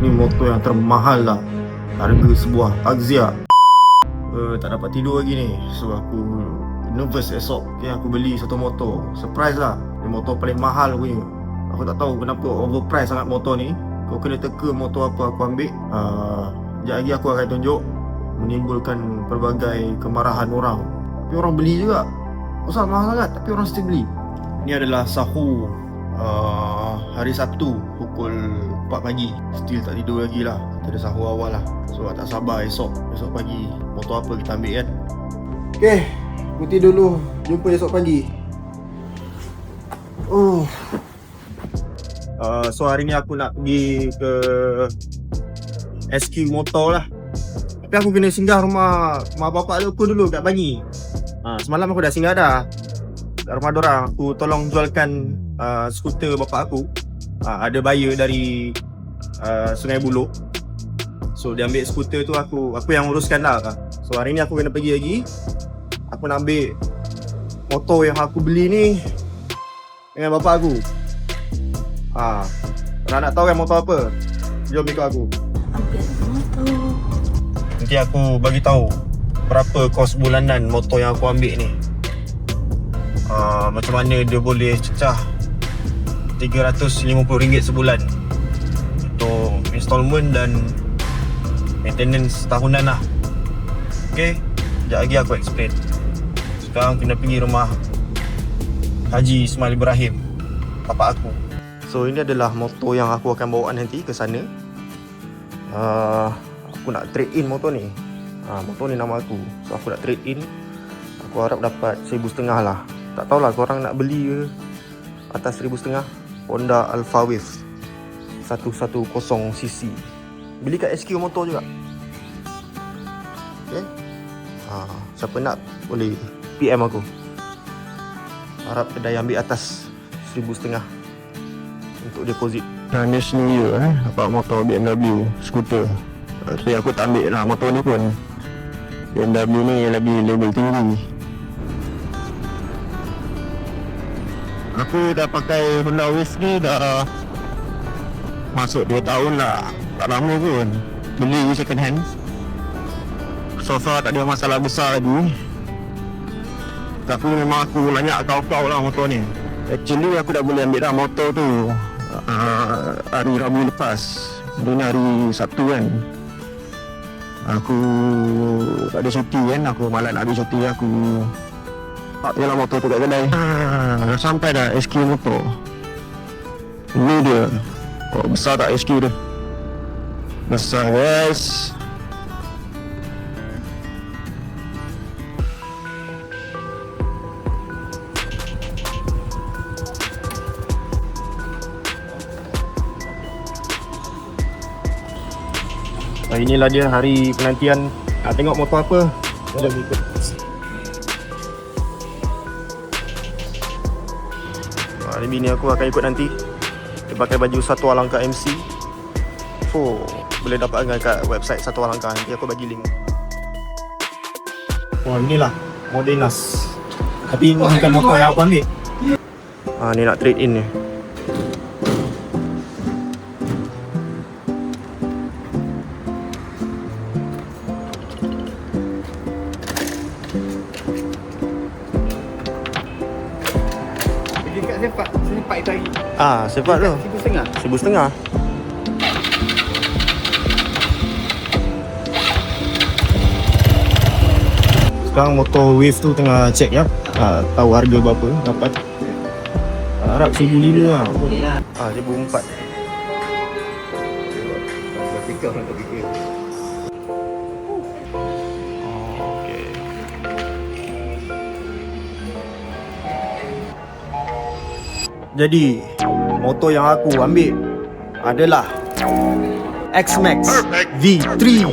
Ni motor yang termahal lah, harga sebuah Axia. Tak dapat tidur lagi ni. So aku nervous esok. Okay, aku beli satu motor. Surprise lah. Ni motor paling mahal punya. Aku tak tahu kenapa overprice sangat motor ni. Kau kena teka motor apa aku ambil. Sekejap lagi aku akan tunjuk. Menimbulkan pelbagai kemarahan orang. Tapi orang beli juga. Pasal mahal sangat tapi orang still beli. Ni adalah sahur hari Sabtu pukul 4 pagi. Still tak tidur lagi lah. Kita ada sahur awal lah. So tak sabar esok pagi motor apa kita ambil kan. Okay, putih dulu. Jumpa esok pagi. So hari ni aku nak pergi ke SQ motor lah. Tapi aku kena singgah rumah bapak aku dulu kat Bangi. Semalam aku dah singgah dah kat rumah dorang. Aku tolong jualkan skuter bapak aku. Ada buyer dari Sungai Buloh. So dia ambil skuter tu, aku yang uruskan lah. So hari ni aku kena pergi lagi. Aku nak ambil motor yang aku beli ni dengan bapak aku. Nak tahu kan motor apa? Jom ikut aku. Ambil motor. Nanti aku bagi tahu berapa kos bulanan motor yang aku ambil ni. Macam mana dia boleh cecah RM350 sebulan untuk installment dan maintenance tahunan lah. Okay, sekejap lagi aku explain. Sekarang kena pergi rumah Haji Ismail Ibrahim, bapak aku. So ini adalah motor yang aku akan bawa nanti ke sana. Aku nak trade in motor ni. Motor ni nama aku. So aku nak trade in. Aku harap dapat 1,500 lah. Tak tahulah korang nak beli ke atas 1,500. Honda Alpha Wave 110cc. Beli kat SQ motor juga. Okay, siapa nak boleh PM aku. Harap kedai ambil atas 1,500 untuk deposit. Next New Year dapat motor BMW skuter. Tapi aku tak ambil lah motor ni pun. BMW ni lagi level tinggi. Aku dah pakai Honda Wave ni dah masuk 2 tahun lah. Tak lama pun. Beli second hand. So far tak ada masalah besar lagi. Tapi memang aku banyak kau-kau lah motor ni. Actually aku dah boleh ambil dah motor tu hari Rabu lepas. Dia ni hari Sabtu kan. Aku tak ada cuti kan. Aku malas nak ambil cuti. Aku yalah motor tu kat kedai. Dah sampai dah SQ motor. Ini dia. Besar tak SQ dia? Besar guys. Inilah dia hari penantian. Nak tengok motor apa? Jom ikut. Ni bini aku akan ikut nanti. Dia pakai baju Satu Alangkah MC. Boleh dapatkan kat website Satu Alangkah. Nanti aku bagi link. Inilah Modenas. Tapi ini bukan motor yang aku ambil. Ni nak trade in ni. Sepak itu hari. Sepak tu 1,500. Sekarang motor Wave tu tengah check ya. Tahu harga berapa dapat. Harap 1,500 lah. Boleh lah. 1,400. Fikir orang tak fikir. Okay. Jadi motor yang aku ambil adalah X-Max V3.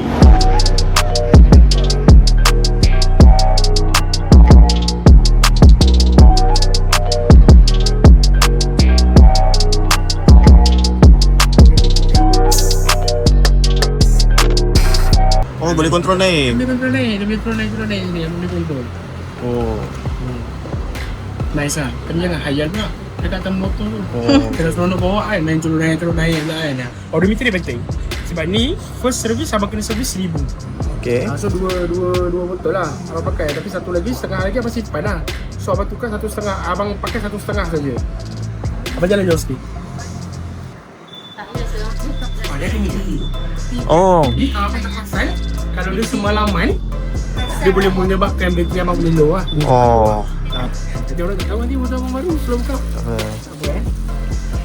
Boleh kontrol naik. Boleh kontrol naik ni, boleh kontrol. Nice lah. Tapi jangan hayal pula dekat atas motor tu. Kena seronok bawa kan, main turun naik pula kan. Odometer dia penting. Sebab ni first service abang kena servis 1000. Okay. So dua botol lah abang pakai. Tapi satu lagi setengah lagi abang simpan lah. So abang tukar 1,5, abang pakai 1,5 saja. Abang jalan jauh sikit. Dia ada ni. Oh. Jadi kalau abang tak pasal, kalau dia semalaman, dia boleh menyebabkan bateri abang boleh low lah. Oh. Jadi orang tak tahu nanti botol abang baru belum buka. Tak apa. Tak apa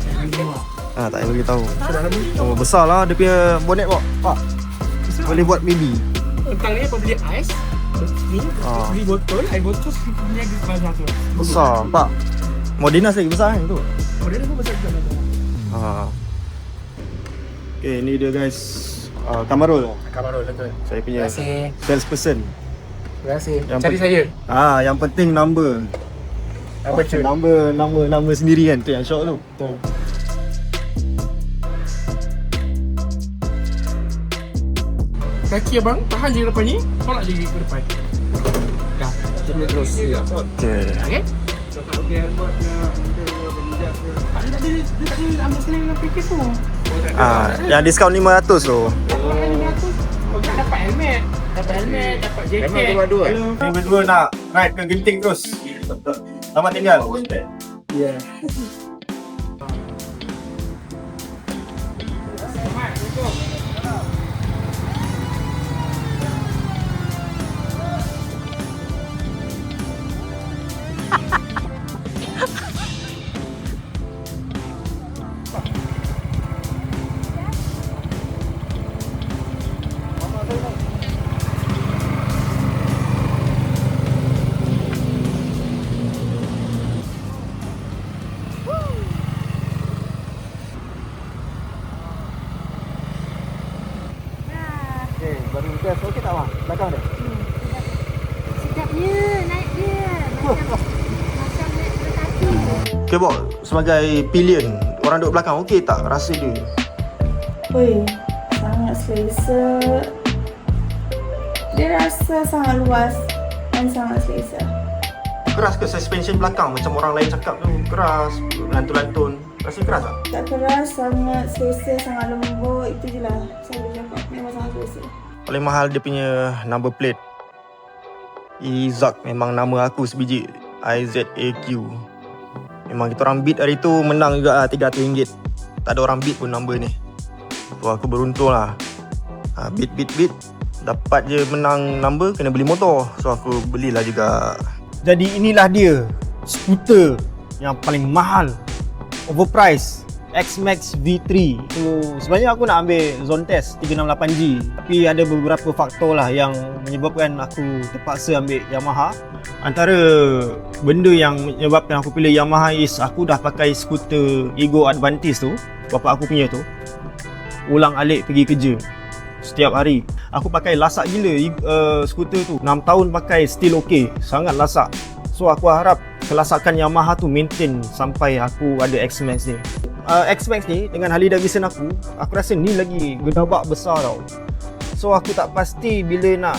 Jangan bawa. Ah, tak payah beritahu. So dalam ni, Oh, besar lah dia punya bonnet pak. Boleh buat mini. tentang ni apa beli ais. Ni, beli botol, air botol punya di sebelah tu. Besar, pak. Modernas lagi besar kan tu. Model tu besar juga. Okay, ni dia guys. Kamarul. Kamarul betul. Saya punya Terima kasih. salesperson. Terima kasih. Yang Cari saya. Yang penting number. Apa cuy? Number sendiri kan tu yang syok tu. Betul. Kaki abang tahan je depan ni, tolak je ke depan. Dah, macam ni terus. Okay. Okay? Dia tak ada ambil sekali dengan package tu. Yang diskaun 500 tu. Dapat helmet, dapat jaket. Memang tu berdua. Ni berdua nak ride ke Genting terus. Selamat tinggal. Ya. Okay, baru test. Okey tak bang? Belakang dia. Sedapnya naik dia macam naik kereta api. Okay, Bok. Sebagai pillion, orang duduk belakang, okey tak rasa dia? Oi, sangat selesa. Dia rasa sangat luas dan sangat selesa. Keras ke suspension belakang? Macam orang lain cakap tu, keras, lantun-lantun. Rasa keras tak? Tak keras, sangat selesa, sangat lembut. Itu je lah saya boleh cakap. Memang sangat selesa. Paling mahal dia punya number plate. Izak memang nama aku sebiji. IZAQ. Memang kita orang beat hari tu menang juga lah RM300. Tak ada orang beat pun number ni. Tu aku beruntung lah. Beat. Dapat je menang number, kena beli motor. So aku belilah juga. Jadi inilah dia, skuter yang paling mahal, overpriced, X-Max V3. So sebenarnya aku nak ambil zone test 368G, tapi ada beberapa faktor lah yang menyebabkan aku terpaksa ambil Yamaha. Antara benda yang menyebabkan aku pilih Yamaha is aku dah pakai skuter Ego Advantage tu, bapa aku punya tu, ulang alik pergi kerja setiap hari. Aku pakai lasak gila skuter tu. 6 tahun pakai still okay, sangat lasak. So aku harap kelasakan Yamaha tu maintain sampai aku ada X-Max ni. X-Max ni dengan Harley Davidson aku rasa ni lagi gedabak besar tau. So aku tak pasti bila nak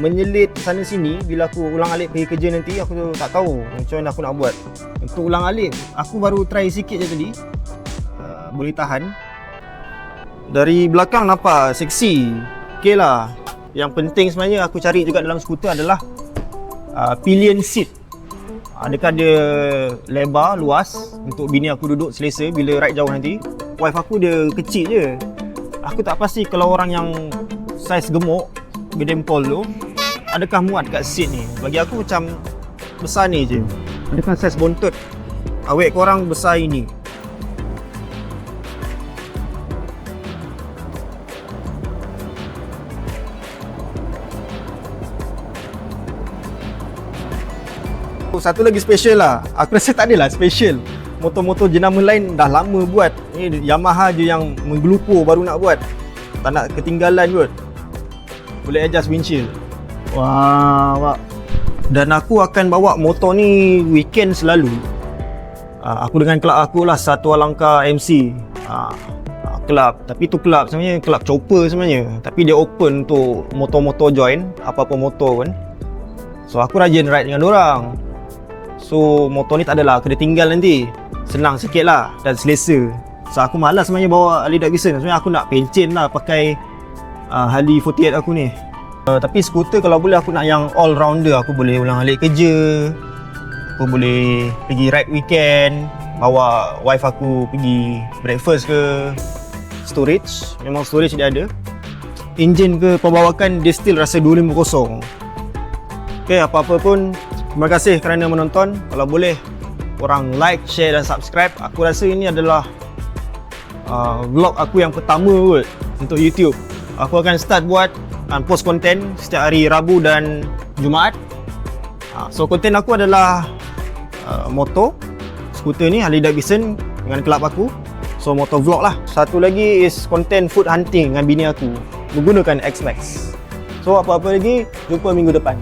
menyelit sana sini. Bila aku ulang alik pergi kerja nanti, aku tak tahu macam mana aku nak buat. Untuk ulang alik, aku baru try sikit je tadi. Boleh tahan. Dari belakang nampak seksi. Okay lah. Yang penting sebenarnya aku cari juga dalam skuter adalah pillion seat. Adakah dia lebar, luas untuk bini aku duduk selesa bila ride jauh nanti. Wife aku dia kecil je. Aku tak pasti kalau orang yang saiz gemuk, gedempol tu, adakah muat kat seat ni. Bagi aku macam besar ni je. Adakah saiz bontot awek korang besar ini. Satu lagi special lah. Aku rasa tak adalah special. Motor-motor jenama lain dah lama buat. Ni Yamaha je yang menggelupur baru nak buat. Tak nak ketinggalan kot. Boleh adjust windshield. Wah. Dan aku akan bawa motor ni weekend selalu. Aku dengan kelab aku lah, Satu Alangkah MC. Kelab. Tapi tu kelab sebenarnya kelab chopper sebenarnya. Tapi dia open untuk motor-motor join. Apa-apa motor pun. So aku rajin ride dengan dorang. So motor ni tak adalah kena tinggal nanti. Senang sikit lah dan selesa. So aku malas sebenarnya bawa Harley Davidson. Sebenarnya aku nak pencen lah pakai Harley 48 aku ni. Tapi skuter kalau boleh aku nak yang all rounder. Aku boleh ulang alik kerja, aku boleh pergi ride weekend, bawa wife aku pergi breakfast ke. Storage, memang storage dia ada. Enjin ke pembawakan dia still rasa 250. Okay, apa-apa pun terima kasih kerana menonton. Kalau boleh korang like, share dan subscribe. Aku rasa ini adalah vlog aku yang pertama kot untuk YouTube. Aku akan start buat post konten setiap hari Rabu dan Jumaat. So konten aku adalah motor, skuter ni Harley Davidson dengan kelab aku. So motor vlog lah. Satu lagi is konten food hunting dengan bini aku menggunakan X-Max. So apa-apa lagi, jumpa minggu depan.